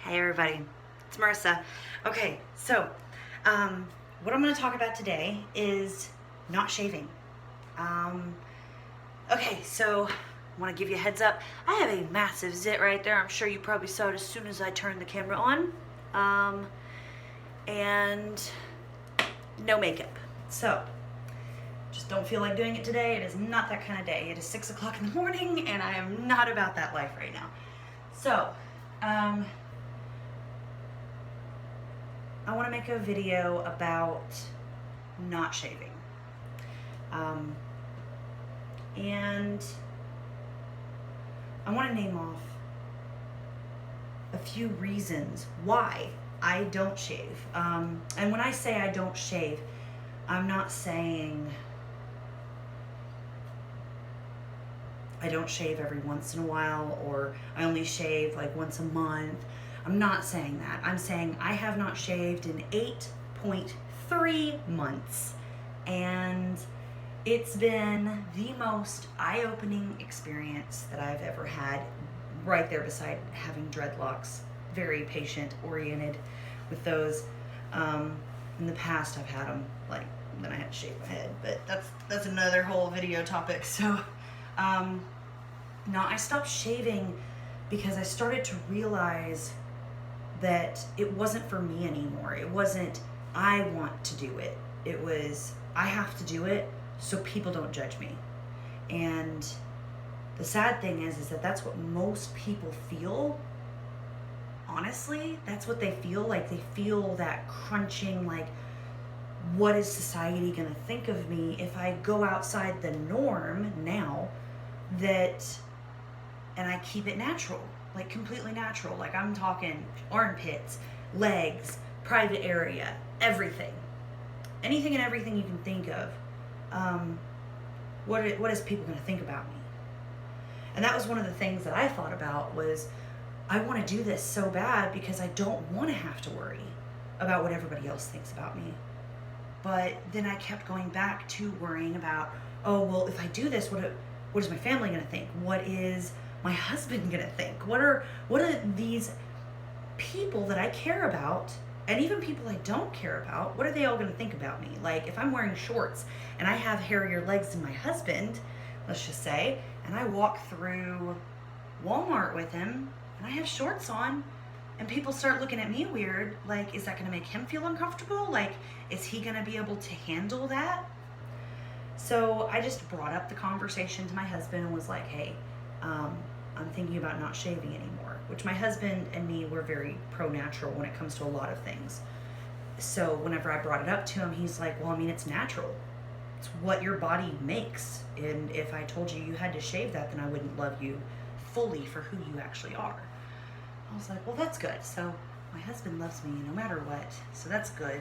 Hey everybody, it's Marissa. Okay, so what I'm going to talk about today is not shaving. Um, okay, so I want to give you a heads up. I have a massive zit right there. I'm sure you probably saw it as soon as I turned the camera on. And no makeup. So just don't feel like doing it today. It is not that kind of day. It is 6 o'clock in the morning and I am not about that life right now. So, I want to make a video about not shaving. And I want to name off a few reasons why I don't shave. And when I say I don't shave, I'm not saying I don't shave every once in a while or I only shave like once a month. I'm not saying that. I'm saying I have not shaved in 8.3 months, and it's been the most eye-opening experience that I've ever had, right there beside having dreadlocks. Very patient-oriented with those. In the past, I've had them, like, then I had to shave my head, but that's another whole video topic. So, no, I stopped shaving because I started to realize that it wasn't for me anymore. It wasn't, I want to do it. It was, I have to do it so people don't judge me. And the sad thing is that that's what most people feel. Honestly, that's what they feel. Like, they feel that crunching, like, what is society gonna think of me if I go outside the norm now, that, and I keep it natural. Like, completely natural. Like, I'm talking armpits, legs, private area, everything. Anything and everything you can think of. What is people going to think about me? And that was one of the things that I thought about was, I want to do this so bad because I don't want to have to worry about what everybody else thinks about me. But then I kept going back to worrying about, oh, well, if I do this, what is my family going to think? What is my husband gonna think? What are these people that I care about, and even people I don't care about, what are they all gonna think about me? Like, if I'm wearing shorts and I have hairier legs than my husband, let's just say, and I walk through Walmart with him and I have shorts on, and people start looking at me weird, like, is that gonna make him feel uncomfortable? Like, is he gonna be able to handle that? So I just brought up the conversation to my husband and was like, hey, I'm thinking about not shaving anymore, which my husband and me were very pro-natural when it comes to a lot of things. So whenever I brought it up to him, he's like, well, I mean, it's natural. It's what your body makes. And if I told you you had to shave that, then I wouldn't love you fully for who you actually are. I was like, well, that's good. So my husband loves me no matter what. So that's good.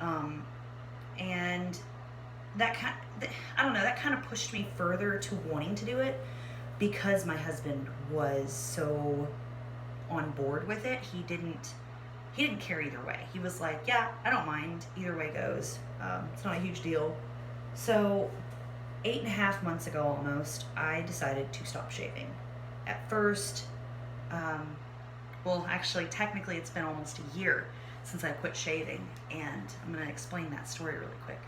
And that I don't know, that kind of pushed me further to wanting to do it, because my husband was so on board with it. He didn't care either way. He was like, yeah, I don't mind, either way goes. It's not a huge deal. So 8.5 months ago almost, I decided to stop shaving. At first, well, actually, technically it's been almost a year since I quit shaving, and I'm gonna explain that story really quick.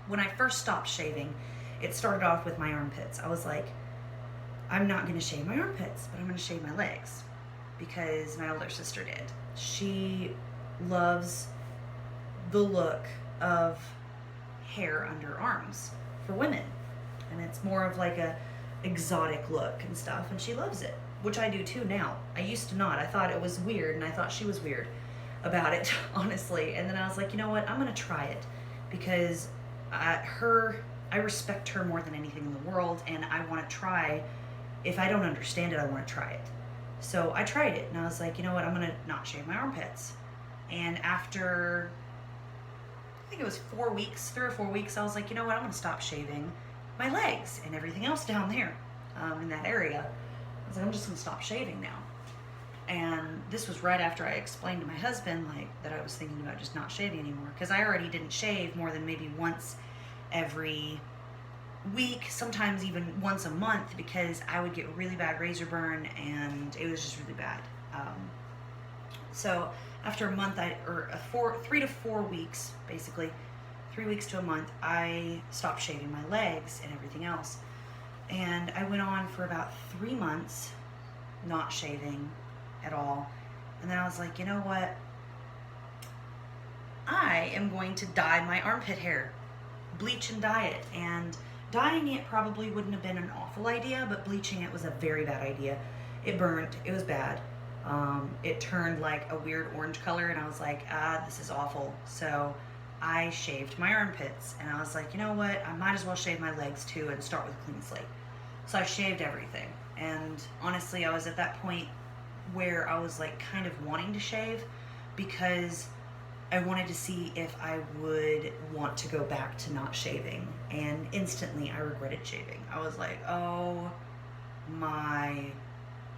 When I first stopped shaving, it started off with my armpits. I was like, I'm not going to shave my armpits, but I'm going to shave my legs, because my older sister did. She loves the look of hair under arms for women, and it's more of like a exotic look and stuff, and she loves it, which I do too now. I used to not. I thought it was weird, and I thought she was weird about it, honestly. And then I was like, you know what? I'm going to try it, because I respect her more than anything in the world, and I want to try. If I don't understand it, I want to try it. So I tried it, and I was like, you know what, I'm going to not shave my armpits. And after, I think it was 4 weeks, 3 or 4 weeks, I was like, you know what, I'm going to stop shaving my legs and everything else down there in that area. I was like, I'm just going to stop shaving now. And this was right after I explained to my husband, like, that I was thinking about just not shaving anymore, because I already didn't shave more than maybe once every week, sometimes even once a month, because I would get really bad razor burn, and it was just really bad. So after a month, 3 to 4 weeks, basically, 3 weeks to a month, I stopped shaving my legs and everything else. And I went on for about 3 months not shaving at all. And then I was like, you know what? I am going to dye my armpit hair, bleach and dye it. And dyeing it probably wouldn't have been an awful idea, but bleaching it was a very bad idea. It burned, it was bad. It turned like a weird orange color, and I was like, this is awful. So I shaved my armpits, and I was like, you know what? I might as well shave my legs too and start with a clean slate. So I shaved everything. And honestly, I was at that point where I was like kind of wanting to shave because I wanted to see if I would want to go back to not shaving. And instantly I regretted shaving. I was like, oh my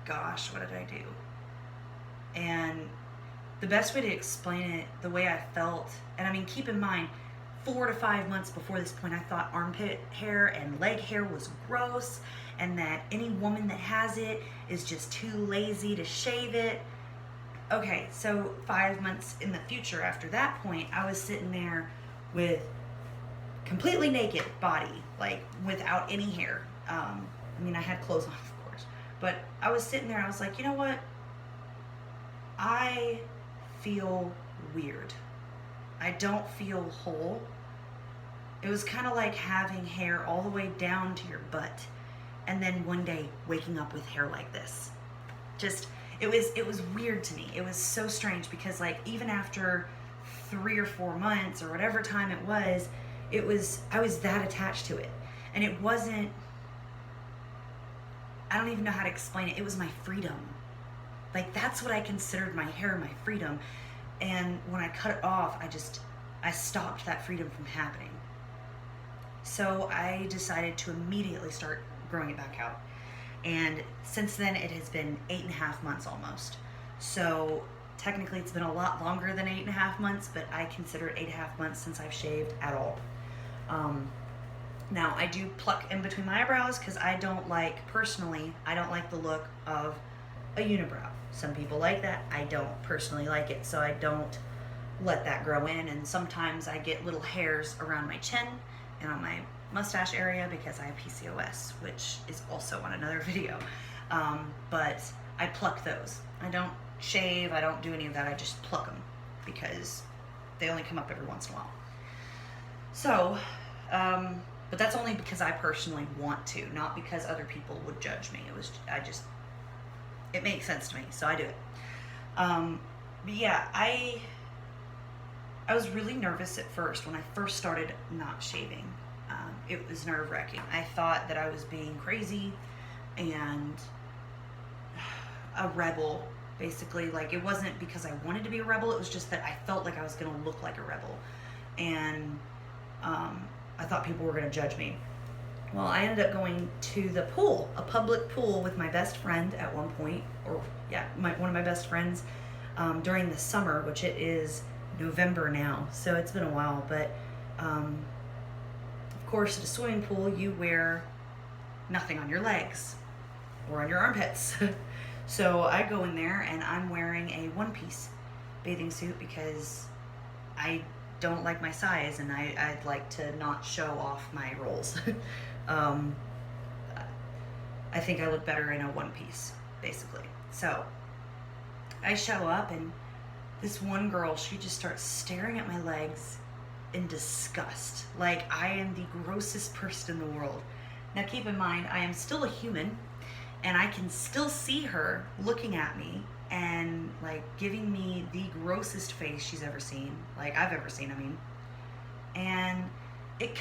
gosh, what did I do? And the best way to explain it, the way I felt, and I mean, keep in mind, 4 to 5 months before this point, I thought armpit hair and leg hair was gross, and that any woman that has it is just too lazy to shave it. Okay, so 5 months in the future after that point, I was sitting there with completely naked body, like without any hair. I mean, I had clothes on, of course, but I was sitting there, I was like, you know what? I feel weird. I don't feel whole. It was kind of like having hair all the way down to your butt, and then one day waking up with hair like this. Just, it was weird to me. It was so strange because like even after 3 or 4 months or whatever time it was, I was that attached to it. And it wasn't, I don't even know how to explain it. It was my freedom. Like that's what I considered my hair, my freedom. And when I cut it off, I stopped that freedom from happening. So I decided to immediately start growing it back out. And since then, it has been 8.5 months almost. So technically, it's been a lot longer than 8.5 months, but I consider it 8.5 months since I've shaved at all. Now, I do pluck in between my eyebrows because personally, I don't like the look of a unibrow. Some people like that. I don't personally like it, so I don't let that grow in. And sometimes I get little hairs around my chin and on my mustache area because I have PCOS, which is also on another video. But I pluck those. I don't shave, I don't do any of that, I just pluck them because they only come up every once in a while. So, but that's only because I personally want to, not because other people would judge me. It makes sense to me, so I do it. But yeah, I was really nervous at first when I first started not shaving. It was nerve-wracking. I thought that I was being crazy and a rebel, basically. Like, it wasn't because I wanted to be a rebel, it was just that I felt like I was going to look like a rebel. And I thought people were going to judge me. Well, I ended up going to the pool, a public pool with my best friend at one point, one of my best friends during the summer, which it is November now, so it's been a while, but of course at a swimming pool you wear nothing on your legs or on your armpits. So I go in there and I'm wearing a one-piece bathing suit because I don't like my size and I'd like to not show off my rolls. I think I look better in a one-piece, basically. So I show up and this one girl, she just starts staring at my legs in disgust. Like I am the grossest person in the world. Now keep in mind, I am still a human and I can still see her looking at me and like giving me the grossest face she's ever seen, like I've ever seen, I mean. And it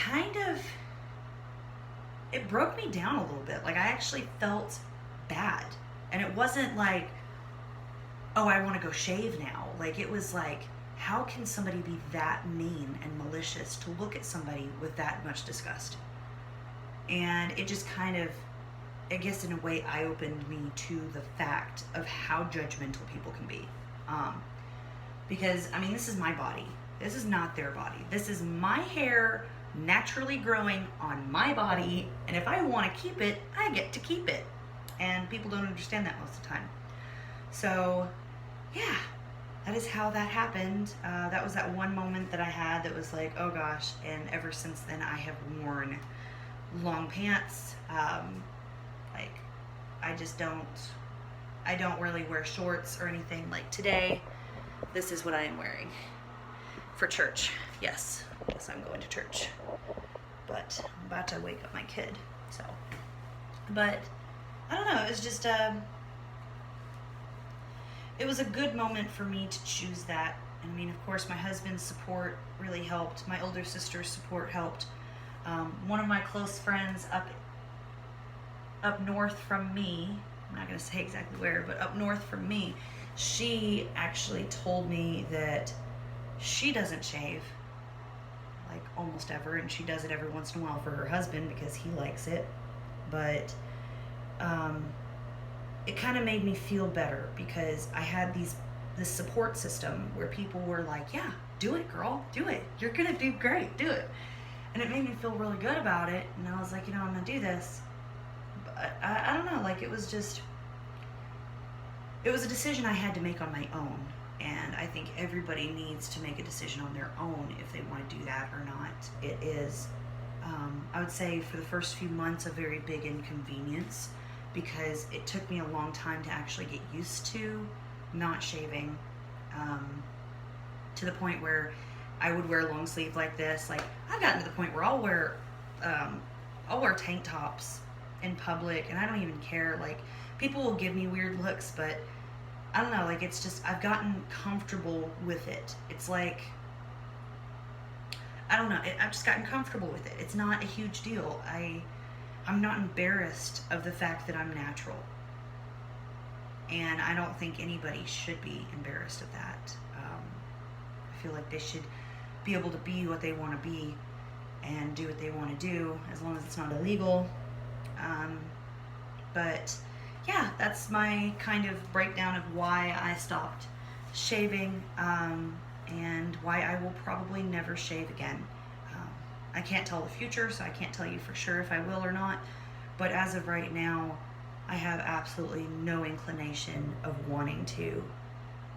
broke me down a little bit. Like I actually felt bad. And it wasn't like, oh, I want to go shave now. Like it was like, how can somebody be that mean and malicious to look at somebody with that much disgust? And it just kind of, I guess in a way, eye-opened me to the fact of how judgmental people can be. Because, I mean, this is my body. This is not their body. This is my hair naturally growing on my body, and if I want to keep it, I get to keep it. And people don't understand that most of the time. So, yeah, that is how that happened. That was that one moment that I had that was like, oh gosh, and ever since then I have worn long pants. Like, I don't really wear shorts or anything. Like today, this is what I am wearing for church. Yes, I'm going to church. But I'm about to wake up my kid, so. But, I don't know, it was just, it was a good moment for me to choose that. I mean, of course, my husband's support really helped. My older sister's support helped. One of my close friends up north from me, I'm not going to say exactly where, but up north from me, she actually told me that she doesn't shave, like almost ever, and she does it every once in a while for her husband because he likes it. But it kind of made me feel better because I had this support system where people were like, yeah, do it, girl, do it. You're going to do great, do it. And it made me feel really good about it. And I was like, I'm going to do this. But I don't know, like it was a decision I had to make on my own. And I think everybody needs to make a decision on their own if they want to do that or not. It is, I would say for the first few months, a very big inconvenience because it took me a long time to actually get used to not shaving, to the point where I would wear long sleeve like this. Like I've gotten to the point where I'll wear tank tops in public and I don't even care. Like people will give me weird looks, but I don't know, like it's just, I've gotten comfortable with it. It's like, I don't know, I've just gotten comfortable with it. It's not a huge deal. I'm not embarrassed of the fact that I'm natural. And I don't think anybody should be embarrassed of that. I feel like they should be able to be what they want to be and do what they want to do as long as it's not illegal. But yeah, that's my kind of breakdown of why I stopped shaving, and why I will probably never shave again. I can't tell the future, so I can't tell you for sure if I will or not, but as of right now, I have absolutely no inclination of wanting to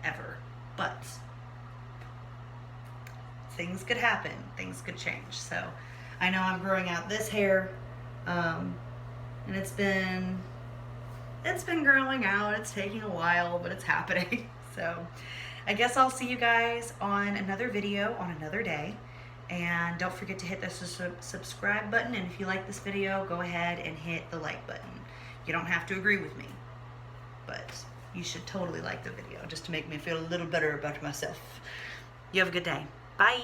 ever. But things could happen, things could change. So I know I'm growing out this hair, and it's been growing out. It's taking a while, but it's happening. So I guess I'll see you guys on another video on another day. And don't forget to hit the subscribe button. And if you like this video, go ahead and hit the like button. You don't have to agree with me, but you should totally like the video just to make me feel a little better about myself. You have a good day. Bye.